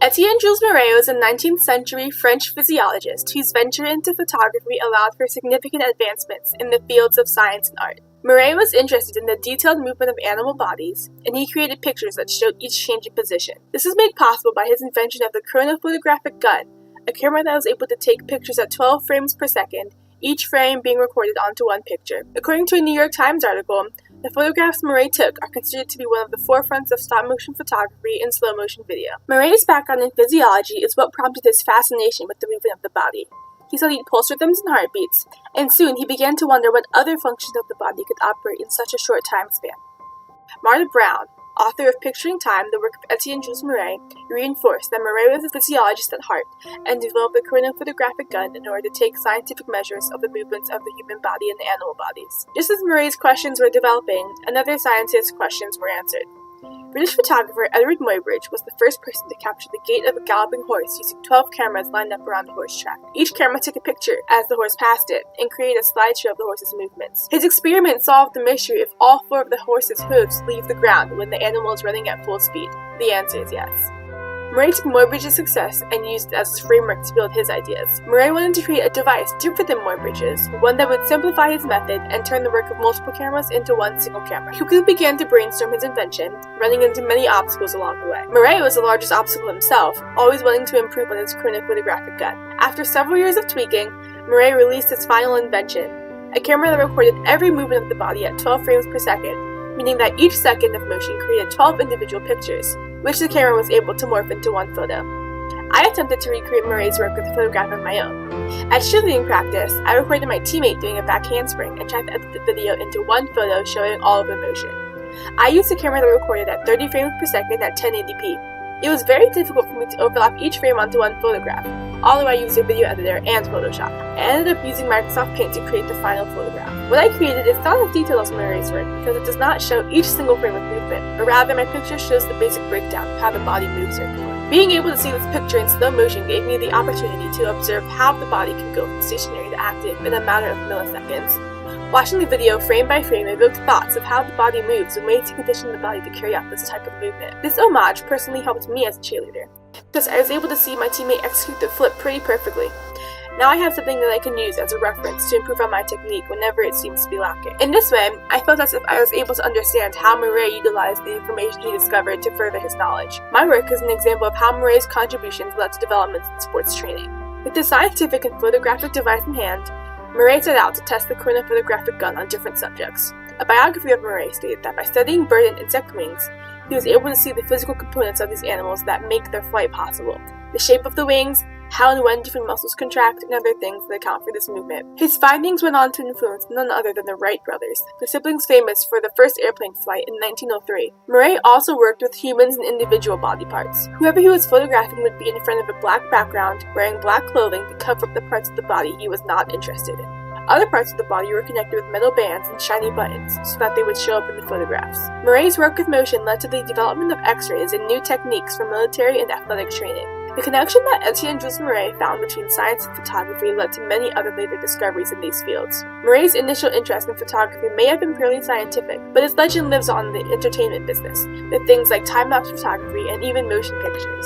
Étienne-Jules Marey was a 19th-century French physiologist whose venture into photography allowed for significant advancements in the fields of science and art. Marey was interested in the detailed movement of animal bodies, and he created pictures that showed each change in position. This was made possible by his invention of the chronophotographic gun, a camera that was able to take pictures at 12 frames per second, each frame being recorded onto one picture. According to a New York Times article, the photographs Marey took are considered to be one of the forefronts of stop-motion photography and slow-motion video. Marey's background in physiology is what prompted his fascination with the movement of the body. He studied pulse rhythms and heartbeats, and soon he began to wonder what other functions of the body could operate in such a short time span. Martha Brown, author of Picturing Time, the work of Étienne-Jules Marey, reinforced that Marey was a physiologist at heart and developed the chronophotographic gun in order to take scientific measures of the movements of the human body and the animal bodies. Just as Marey's questions were developing, another scientist's questions were answered. British photographer Edward Muybridge was the first person to capture the gait of a galloping horse using 12 cameras lined up around the horse track. Each camera took a picture as the horse passed it and created a slideshow of the horse's movements. His experiment solved the mystery if all 4 of the horse's hooves leave the ground when the animal is running at full speed. The answer is yes. Marey took Muybridge's success and used it as his framework to build his ideas. Marey wanted to create a device different than Muybridge's, one that would simplify his method and turn the work of multiple cameras into one single camera. He quickly began to brainstorm his invention, running into many obstacles along the way. Marey was the largest obstacle himself, always wanting to improve on his chronophotographic gun. After several years of tweaking, Marey released his final invention, a camera that recorded every movement of the body at 12 frames per second, meaning that each second of motion created 12 individual pictures, which the camera was able to morph into one photo. I attempted to recreate Marey's work with a photograph of my own. At cheerleading practice, I recorded my teammate doing a back handspring and tried to edit the video into one photo showing all of the motion. I used a camera that recorded at 30 frames per second at 1080p. It was very difficult for me to overlap each frame onto one photograph, although I used a video editor and Photoshop. I ended up using Microsoft Paint to create the final photograph. What I created is not as detailed as Marey's work because it does not show each single frame of movement, but rather my picture shows the basic breakdown of how the body moves circularly. Being able to see this picture in slow motion gave me the opportunity to observe how the body can go from stationary to active in a matter of milliseconds. Watching the video frame by frame evoked thoughts of how the body moves and ways to condition the body to carry out this type of movement. This homage personally helped me as a cheerleader, because I was able to see my teammate execute the flip pretty perfectly. Now I have something that I can use as a reference to improve on my technique whenever it seems to be lacking. In this way, I felt as if I was able to understand how Marey utilized the information he discovered to further his knowledge. My work is an example of how Marey's contributions led to developments in sports training. With the scientific and photographic device in hand, Marey set out to test the chronophotographic gun on different subjects. A biography of Marey stated that by studying bird and insect wings, he was able to see the physical components of these animals that make their flight possible, the shape of the wings, how and when different muscles contract, and other things that account for this movement. His findings went on to influence none other than the Wright brothers, the siblings famous for the first airplane flight in 1903. Marey also worked with humans and individual body parts. Whoever he was photographing would be in front of a black background, wearing black clothing to cover up the parts of the body he was not interested in. Other parts of the body were connected with metal bands and shiny buttons so that they would show up in the photographs. Marey's work with motion led to the development of X-rays and new techniques for military and athletic training. The connection that Étienne-Jules Marey found between science and photography led to many other later discoveries in these fields. Marey's initial interest in photography may have been purely scientific, but his legend lives on in the entertainment business, with things like time-lapse photography and even motion pictures.